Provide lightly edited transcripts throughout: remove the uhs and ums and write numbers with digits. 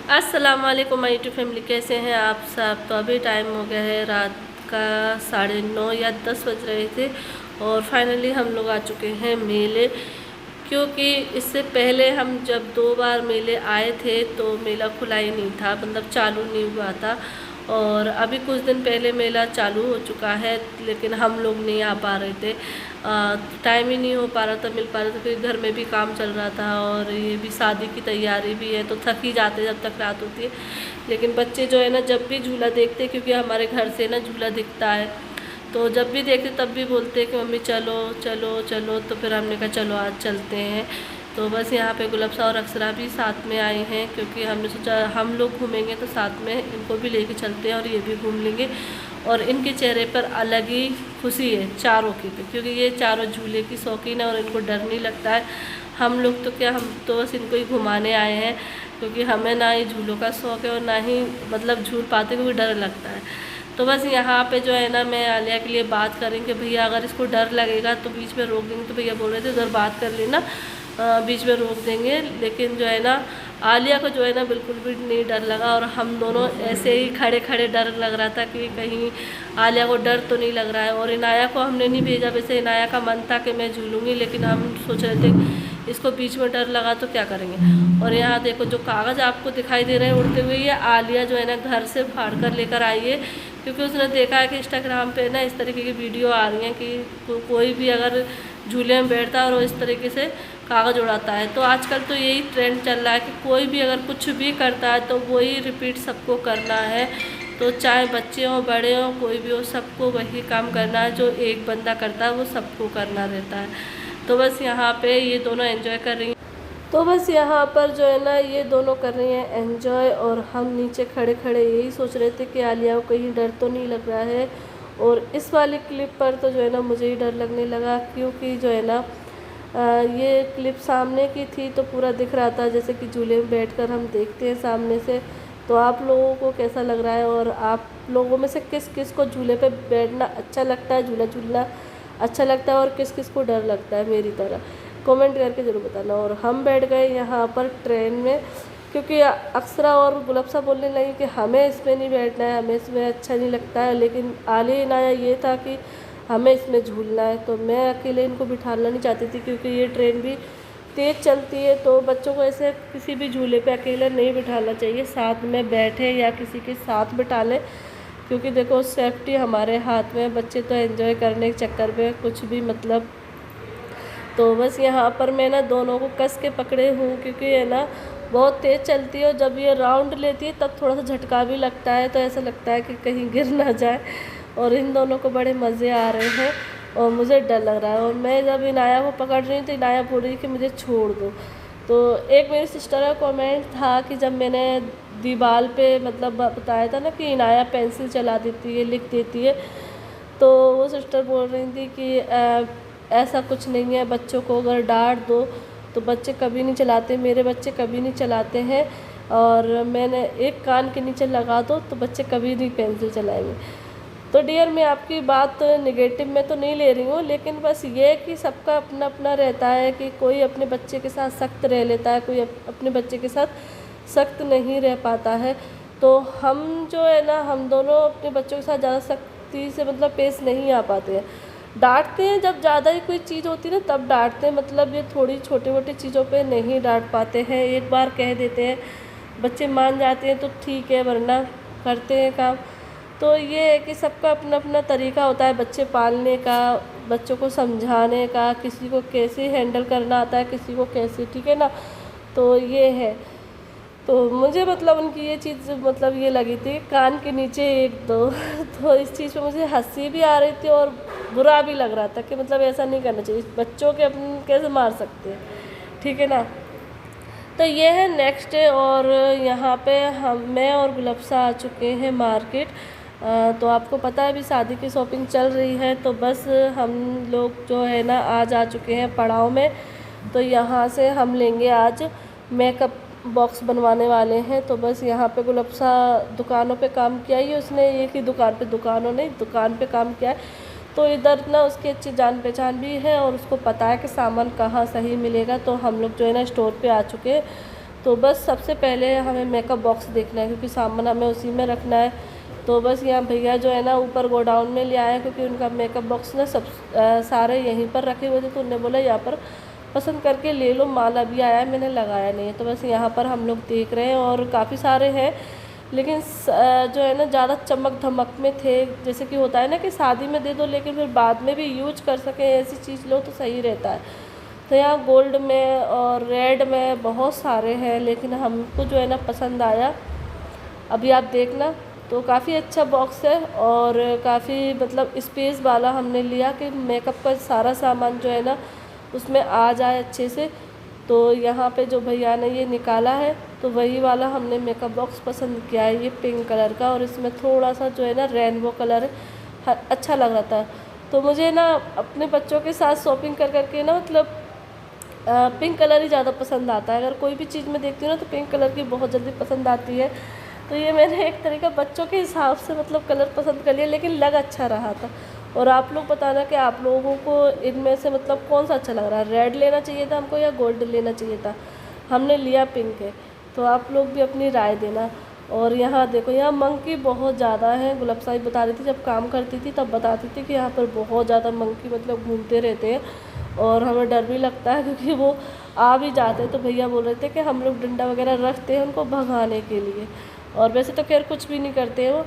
अस्सलाम वालेकुम my YouTube family, कैसे हैं आप सब। तो अभी टाइम हो गया है रात का 9:30 या 10 बज रहे थे और फाइनली हम लोग आ चुके हैं मेले। क्योंकि इससे पहले हम जब 2 बार मेले आए थे तो मेला खुला ही नहीं था, मतलब चालू नहीं हुआ था। और अभी कुछ दिन पहले मेला चालू हो चुका है, लेकिन हम लोग नहीं आ पा रहे थे। टाइम ही नहीं हो पा रहा था, मिल पा रहा था, क्योंकि घर में भी काम चल रहा था और ये भी शादी की तैयारी भी है, तो थक ही जाते जब तक रात होती है। लेकिन बच्चे जो है ना, जब भी झूला देखते, क्योंकि हमारे घर से ना झूला दिखता है, तो जब भी देखते तब भी बोलते हैं कि मम्मी चलो चलो चलो। तो फिर हमने कहा चलो आज चलते हैं। तो बस यहाँ पे गुलबसा और अक्षरा भी साथ में आई हैं, क्योंकि हमने सोचा हम लोग घूमेंगे तो साथ में इनको भी लेके चलते हैं और ये भी घूम लेंगे। और इनके चेहरे पर अलग ही खुशी है चारों की, क्योंकि ये चारों झूले की शौकीन है और इनको डर नहीं लगता है। हम लोग तो क्या, हम तो बस इनको ही घुमाने आए हैं, क्योंकि हमें ना ही झूलों का शौक़ है और ना ही मतलब झूल पाते, क्योंकि डर लगता है। तो बस यहाँ पे जो है ना, मैं आलिया के लिए बात करें कि भैया अगर इसको डर लगेगा तो बीच में रोक देंगे। तो भैया बोल रहे थे उधर बात कर लेना, बीच में रोक देंगे। लेकिन जो है ना, आलिया को जो है ना बिल्कुल भी नहीं डर लगा, और हम दोनों ऐसे ही खड़े खड़े डर लग रहा था कि कहीं आलिया को डर तो नहीं लग रहा है। और इनाया को हमने नहीं भेजा, वैसे इनाया का मन था कि मैं झूलूँगी, लेकिन हम सोच रहे थे इसको बीच में डर लगा तो क्या करेंगे। और यहाँ देखो जो कागज़ आपको दिखाई दे रहे हैं उड़ते हुए, ये आलिया जो है ना घर से फाड़ कर लेकर आई है, क्योंकि उसने देखा है कि इंस्टाग्राम पे ना इस तरीके की वीडियो आ रही हैं कि कोई भी अगर झूले में बैठता है और वो इस तरीके से कागज़ उड़ाता है। तो आजकल तो यही ट्रेंड चल रहा है कि कोई भी अगर कुछ भी करता है तो वही रिपीट सबको करना है। तो चाहे बच्चे हों बड़े हों कोई भी हो, सबको वही काम करना है जो एक बंदा करता है वो सबको करना रहता है। तो बस यहाँ पे ये दोनों एंजॉय कर रही हैं। तो बस यहाँ पर जो है ना, ये दोनों कर रही हैं एंजॉय, और हम नीचे खड़े खड़े यही सोच रहे थे कि आलिया को कहीं डर तो नहीं लग रहा है। और इस वाली क्लिप पर तो जो है ना मुझे ही डर लगने लगा, क्योंकि जो है ना ये क्लिप सामने की थी तो पूरा दिख रहा था, जैसे कि झूले में बैठकर हम देखते हैं सामने से। तो आप लोगों को कैसा लग रहा है, और आप लोगों में से किस किस को झूले पे बैठना अच्छा लगता है, झूला झूलना अच्छा लगता है, और किस किस को डर लगता है मेरी तरह, कमेंट करके ज़रूर बताना। और हम बैठ गए यहाँ पर ट्रेन में, क्योंकि अक्षरा और गुलबसा बोलने लगी कि हमें इसमें नहीं बैठना है, हमें इसमें अच्छा नहीं लगता है। लेकिन आलिया इनाया ये था कि हमें इसमें झूलना है। तो मैं अकेले इनको बिठाना नहीं चाहती थी, क्योंकि ये ट्रेन भी तेज़ चलती है, तो बच्चों को ऐसे किसी भी झूले पे अकेले नहीं बिठाना चाहिए, साथ में बैठे या किसी के साथ बिठा लें, क्योंकि देखो सेफ्टी हमारे हाथ में। बच्चे तो एंजॉय करने के चक्कर में कुछ भी मतलब। तो बस यहाँ पर मैं ना दोनों को कस के पकड़े हूँ, क्योंकि है ना बहुत तेज़ चलती है, और जब ये राउंड लेती है तब थोड़ा सा झटका भी लगता है, तो ऐसा लगता है कि कहीं गिर ना जाए। और इन दोनों को बड़े मज़े आ रहे हैं और मुझे डर लग रहा है। और मैं जब इनाया को पकड़ रही हूँ तो इनाया बोल रही है कि मुझे छोड़ दो। तो एक मेरी सिस्टर का कमेंट था कि जब मैंने दीवार पे मतलब बताया था ना कि इनाया पेंसिल चला देती है, लिख देती है, तो वो सिस्टर बोल रही थी कि ऐसा कुछ नहीं है, बच्चों को अगर डांट दो तो बच्चे कभी नहीं चलाते, मेरे बच्चे कभी नहीं चलाते हैं। और मैंने एक कान के नीचे लगा दो तो बच्चे कभी नहीं पेंसिल चलाएंगे। तो डियर, मैं आपकी बात नेगेटिव में तो नहीं ले रही हूँ, लेकिन बस ये कि सबका अपना अपना रहता है कि कोई अपने बच्चे के साथ सख्त रह लेता है, कोई अपने बच्चे के साथ सख्त नहीं रह पाता है। तो हम जो है ना, हम दोनों अपने बच्चों के साथ ज़्यादा सख्ती से मतलब पेश नहीं आ पाते हैं। डांटते हैं जब ज़्यादा ही कोई चीज़ होती है ना तब डांटते हैं, मतलब ये थोड़ी छोटी मोटी चीज़ों पे नहीं डांट पाते हैं। एक बार कह देते हैं, बच्चे मान जाते हैं तो ठीक है, वरना करते हैं काम। तो ये है कि सबका अपना अपना तरीका होता है बच्चे पालने का, बच्चों को समझाने का, किसी को कैसे हैंडल करना आता है, किसी को कैसे, ठीक है ना। तो ये है। तो मुझे मतलब उनकी ये चीज़ मतलब ये लगी थी कान के नीचे एक दो तो इस चीज़ पे मुझे हंसी भी आ रही थी और बुरा भी लग रहा था कि मतलब ऐसा नहीं करना चाहिए, बच्चों के अपन कैसे मार सकते हैं, ठीक है ना। तो ये है नेक्स्ट डे, और यहाँ पे मैं और गुलबसा आ चुके हैं मार्केट। तो आपको पता है अभी शादी की शॉपिंग चल रही है, तो बस हम लोग जो है ना आज आ चुके हैं पड़ाव में। तो यहाँ से हम लेंगे आज मेकअप बॉक्स बनवाने वाले हैं। तो बस यहाँ पे गुलबसा दुकानों पे काम किया ही उसने, एक ही दुकान पे, दुकानों नहीं दुकान पे काम किया है। तो इधर ना उसकी अच्छी जान पहचान भी है और उसको पता है कि सामान कहाँ सही मिलेगा। तो हम लोग जो है ना स्टोर पे आ चुके हैं। तो बस सबसे पहले हमें मेकअप बॉक्स देखना है, क्योंकि सामान हमें उसी में रखना है। तो बस यहाँ भैया जो है ना ऊपर गोडाउन में ले आए हैं, क्योंकि उनका मेकअप बॉक्स ना सब सारे यहीं पर रखे हुए थे। तो उन्होंने बोला यहाँ पर पसंद करके ले लो, माल अभी आया है, मैंने लगाया नहीं है। तो बस यहाँ पर हम लोग देख रहे हैं और काफ़ी सारे हैं, लेकिन जो है ना ज़्यादा चमक धमक में थे। जैसे कि होता है ना कि शादी में दे दो लेकिन फिर बाद में भी यूज कर सकें, ऐसी चीज़ लो तो सही रहता है। तो यहाँ गोल्ड में और रेड में बहुत सारे हैं, लेकिन हमको जो है ना पसंद आया। अभी आप देखना, तो काफ़ी अच्छा बॉक्स है और काफ़ी मतलब स्पेस वाला हमने लिया कि मेकअप का सारा सामान जो है ना उसमें आ जाए अच्छे से। तो यहाँ पे जो भैया ने ये निकाला है तो वही वाला हमने मेकअप बॉक्स पसंद किया है, ये पिंक कलर का, और इसमें थोड़ा सा जो है ना रेनबो कलर है, अच्छा लग रहा था। तो मुझे ना अपने बच्चों के साथ शॉपिंग कर करके ना मतलब पिंक कलर ही ज़्यादा पसंद आता है। अगर कोई भी चीज़ मैं देखती हूँ ना तो पिंक कलर की बहुत जल्दी पसंद आती है। तो ये मैंने एक तरीका बच्चों के हिसाब से मतलब कलर पसंद कर लिया, लेकिन लग अच्छा रहा था। और आप लोग बताना कि आप लोगों को इनमें से मतलब कौन सा अच्छा लग रहा है, रेड लेना चाहिए था हमको या गोल्ड लेना चाहिए था। हमने लिया पिंक है, तो आप लोग भी अपनी राय देना। और यहाँ देखो, यहाँ मंकी बहुत ज़्यादा है। गुलाब साहिब बता रही थी, जब काम करती थी तब बताती थी कि यहाँ पर बहुत ज़्यादा मंकी मतलब घूमते रहते हैं और हमें डर भी लगता है, क्योंकि वो आ भी जाते हैं। तो भैया बोल रहे थे कि हम लोग डंडा वगैरह रखते हैं उनको भगाने के लिए, और वैसे तो खैर कुछ भी नहीं करते हैं वो।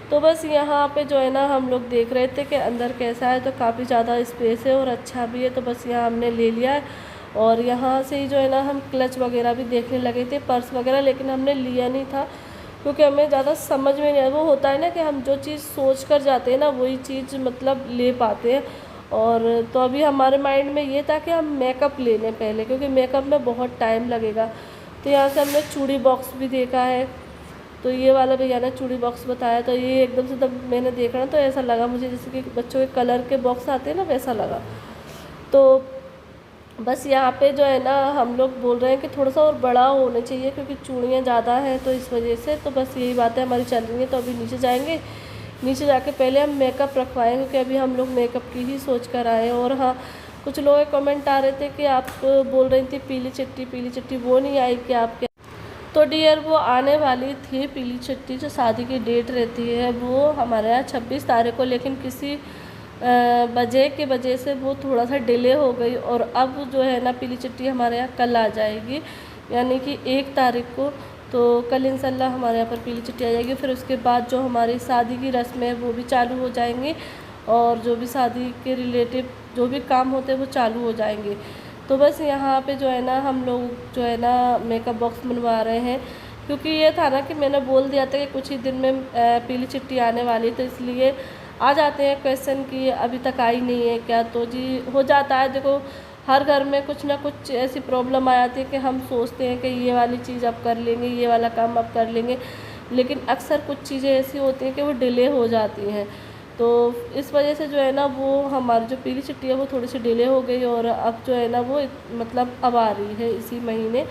तो बस यहाँ पे जो है ना हम लोग देख रहे थे कि अंदर कैसा है, तो काफ़ी ज़्यादा स्पेस है और अच्छा भी है। तो बस यहाँ हमने ले लिया है। और यहाँ से ही जो है ना हम क्लच वगैरह भी देखने लगे थे, पर्स वगैरह, लेकिन हमने लिया नहीं था क्योंकि हमें ज़्यादा समझ में नहीं आया। वो होता है ना कि हम जो चीज़ सोच कर जाते हैं ना वही चीज़ मतलब ले पाते हैं। और तो अभी हमारे माइंड में ये था कि हम मेकअप ले लें पहले, क्योंकि मेकअप में बहुत टाइम लगेगा। तो यहाँ से हमने चूड़ी बॉक्स भी देखा है, तो ये वाला भैया ने चूड़ी बॉक्स बताया। तो ये एकदम से जब मैंने देखा ना तो ऐसा लगा मुझे जैसे कि बच्चों के कलर के बॉक्स आते हैं ना, वैसा लगा। तो बस यहाँ पे जो है ना हम लोग बोल रहे हैं कि थोड़ा सा और बड़ा होना चाहिए, क्योंकि चूड़ियाँ ज़्यादा हैं तो इस वजह से। तो बस यही बातें हमारी चल रही हैं। तो अभी नीचे जाएंगे, नीचे जाके पहले हम मेकअप रखवाएं, क्योंकि अभी हम लोग मेकअप की ही सोच कर आए हैं। और हाँ, कुछ लोग कमेंट आ रहे थे कि आप बोल रही थी पीली चिट्टी वो नहीं आई कि आपके। तो डियर वो आने वाली थी पीली चिट्टी, जो शादी की डेट रहती है वो हमारे यहाँ 26 तारीख को, लेकिन किसी वजह से वो थोड़ा सा डिले हो गई। और अब जो है ना पीली चिट्टी हमारे यहाँ कल आ जाएगी, यानी कि 1 तारीख को। तो कल इंशाल्लाह हमारे यहाँ पर पीली चिट्टी आ जाएगी। फिर उसके बाद जो हमारी शादी की रस्में हैं वो भी चालू हो जाएंगी, और जो भी शादी के रिलेटिव जो भी काम होते हैं वो चालू हो जाएंगे। तो बस यहाँ पे जो है ना हम लोग जो है ना मेकअप बॉक्स बनवा रहे हैं, क्योंकि ये था ना कि मैंने बोल दिया था कि कुछ ही दिन में पीली चिट्ठी आने वाली, तो इसलिए आ जाते हैं क्वेश्चन कि अभी तक आई नहीं है क्या। तो जी हो जाता है, देखो हर घर में कुछ ना कुछ ऐसी प्रॉब्लम आ जाती है कि हम सोचते हैं कि ये वाली चीज़ अब कर लेंगे, ये वाला काम अब कर लेंगे, लेकिन अक्सर कुछ चीज़ें ऐसी होती हैं कि वो डिले हो जाती हैं। तो इस वजह से जो है ना वो हमारी जो पीली चिट्ठी है वो थोड़ी सी डिले हो गई, और अब जो है ना वो मतलब अब आ रही है इसी महीने,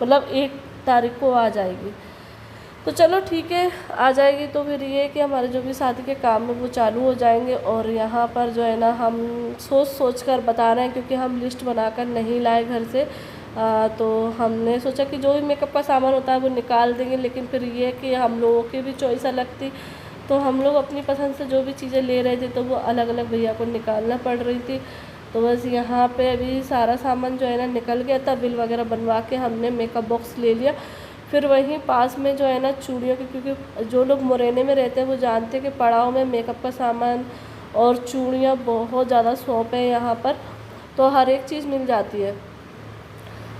मतलब 1 तारीख को आ जाएगी। तो चलो ठीक है, आ जाएगी तो फिर ये कि हमारे जो भी शादी के काम है वो चालू हो जाएंगे। और यहाँ पर जो है ना हम सोच कर बता रहे हैं, क्योंकि हम लिस्ट बनाकर नहीं लाए घर से। तो हमने सोचा कि जो भी मेकअप का सामान होता है वो निकाल देंगे, लेकिन फिर ये कि हम लोगों की भी चॉइस अलग थी, तो हम लोग अपनी पसंद से जो भी चीज़ें ले रहे थे तो वो अलग अलग भैया को निकालना पड़ रही थी। तो बस यहाँ पे अभी सारा सामान जो है ना निकल गया था, बिल वगैरह बनवा के हमने मेकअप बॉक्स ले लिया। फिर वहीं पास में जो है ना चूड़ियों की, क्योंकि जो लोग मुरैने में रहते हैं वो जानते हैं कि पड़ाव में मेकअप का सामान और चूड़ियाँ बहुत ज़्यादा शॉप है यहाँ पर, तो हर एक चीज़ मिल जाती है।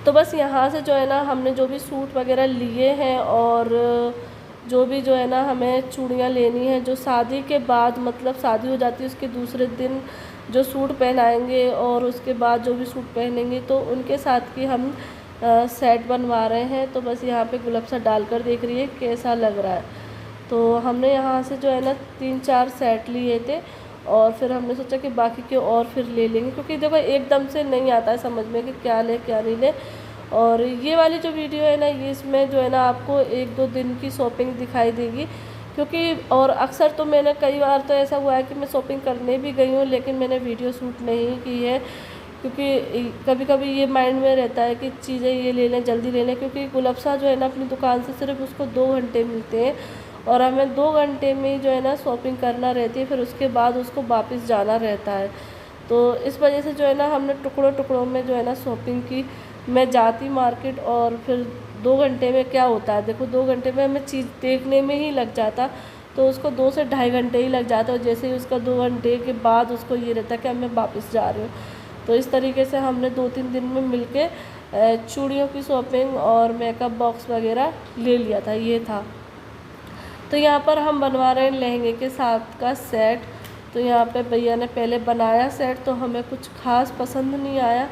तो बस यहाँ से जो है ना हमने जो भी सूट वगैरह लिए हैं, और जो भी जो है ना हमें चूड़ियाँ लेनी है, जो शादी के बाद मतलब शादी हो जाती है उसके दूसरे दिन जो सूट पहनाएंगे और उसके बाद जो भी सूट पहनेंगे, तो उनके साथ की हम सेट बनवा रहे हैं। तो बस यहाँ पे गुलाब सा डालकर देख रही है कैसा लग रहा है। तो हमने यहाँ से जो है ना 3-4 सेट लिए थे, और फिर हमने सोचा कि बाकी के और फिर ले लेंगे, क्योंकि देखो एकदम से नहीं आता है समझ में कि क्या ले क्या नहीं ले। और ये वाली जो वीडियो है ना ये इसमें जो है ना आपको 1-2 दिन की शॉपिंग दिखाई देगी, क्योंकि और अक्सर तो मैंने कई बार तो ऐसा हुआ है कि मैं शॉपिंग करने भी गई हूँ लेकिन मैंने वीडियो शूट नहीं की है, क्योंकि कभी कभी ये माइंड में रहता है कि चीज़ें ये ले लें, जल्दी ले लें, क्योंकि गुलबसा जो है ना अपनी दुकान से सिर्फ उसको 2 घंटे मिलते हैं और हमें 2 घंटे में ही जो है ना शॉपिंग करना रहती है, फिर उसके बाद उसको वापस जाना रहता है। तो इस वजह से जो है ना हमने टुकड़ों टुकड़ों में जो है ना शॉपिंग की। मैं जाती मार्केट और फिर 2 घंटे में क्या होता है, देखो 2 घंटे में हमें चीज़ देखने में ही लग जाता, तो उसको 2 से ढाई घंटे ही लग जाता है। और जैसे ही उसका 2 घंटे के बाद उसको ये रहता है कि अब मैं वापस जा रही हूँ। तो इस तरीके से हमने 2-3 दिन में मिलके चूड़ियों की शॉपिंग और मेकअप बॉक्स वगैरह ले लिया था, ये था। तो यहाँ पर हम बनवा रहे हैं लहंगे के साथ का सेट। तो यहाँ पे भैया ने पहले बनाया सेट, तो हमें कुछ खास पसंद नहीं आया,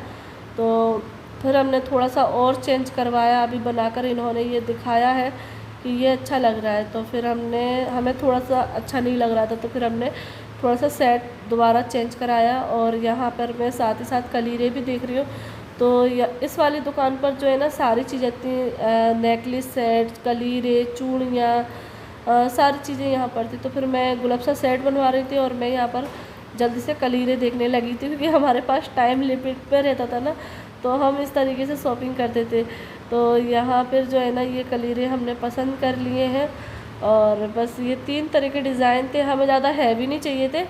तो फिर हमने थोड़ा सा और चेंज करवाया। अभी बनाकर इन्होंने ये दिखाया है कि ये अच्छा लग रहा है, तो फिर हमें थोड़ा सा अच्छा नहीं लग रहा था, तो फिर हमने थोड़ा सा सेट दोबारा चेंज कराया। और यहाँ पर मैं साथ ही साथ कलीरे भी देख रही हूँ। तो इस वाली दुकान पर जो है ना सारी चीज़ें थी, नेकलेस सेट, कलीरे, चूड़ियाँ, सारी चीज़ें यहाँ पर थी। तो फिर मैं गुलबसा सेट बनवा रही थी और मैं यहाँ पर जल्दी से कलीरे देखने लगी थी, क्योंकि हमारे पास टाइम लिमिट पे रहता था ना, तो हम इस तरीके से शॉपिंग करते थे। तो यहाँ पर जो है ना ये कलीरे हमने पसंद कर लिए हैं। और बस ये 3 तरह के डिज़ाइन थे, हमें ज़्यादा हैवी नहीं चाहिए थे,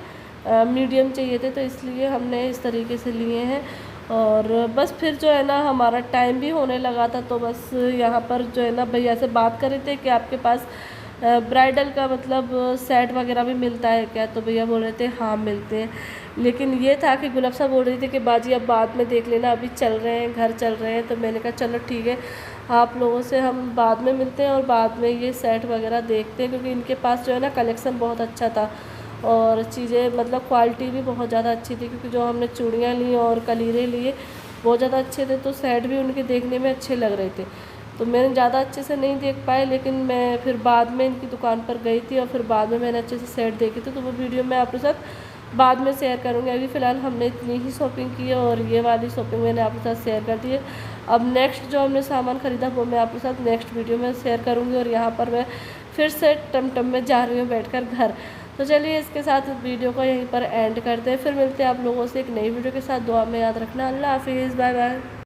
मीडियम चाहिए थे, तो इसलिए हमने इस तरीके से लिए हैं। और बस फिर जो है ना हमारा टाइम भी होने लगा था, तो बस यहाँ पर जो है ना भैया से बात कर रहे थे कि आपके पास ब्राइडल का मतलब सेट वगैरह भी मिलता है क्या। तो भैया बोल रहे थे हाँ मिलते हैं, लेकिन ये था कि गुलबसा बोल रही थी कि बाजी अब बाद में देख लेना, अभी चल रहे हैं, घर चल रहे हैं। तो मैंने कहा चलो ठीक है, आप लोगों से हम बाद में मिलते हैं और बाद में ये सेट वगैरह देखते हैं, क्योंकि इनके पास जो है ना कलेक्शन बहुत अच्छा था और चीज़ें मतलब क्वालिटी भी बहुत ज़्यादा अच्छी थी, क्योंकि जो हमने चूड़ियाँ ली और कलीरे लिए बहुत ज़्यादा अच्छे थे, तो सेट भी उनके देखने में अच्छे लग रहे थे। तो मैंने ज़्यादा अच्छे से नहीं देख पाए, लेकिन मैं फिर बाद में इनकी दुकान पर गई थी और फिर बाद में मैंने अच्छे से सेट देखे थे, तो वो वीडियो मैं आपके साथ बाद में शेयर करूँगी। अभी फ़िलहाल हमने इतनी ही शॉपिंग की है और ये वाली शॉपिंग मैंने आपके साथ शेयर कर दी है। अब नेक्स्ट जो हमने सामान ख़रीदा वो मैं आपके साथ नेक्स्ट वीडियो में शेयर करूँगी। और यहाँ पर मैं फिर से टमटम में जा रही हूँ बैठकर घर। तो चलिए इसके साथ वीडियो को यहीं पर एंड करते हैं, फिर मिलते हैं आप लोगों से एक नई वीडियो के साथ। दुआ में याद रखना। अल्लाह हाफिज़, बाय बाय।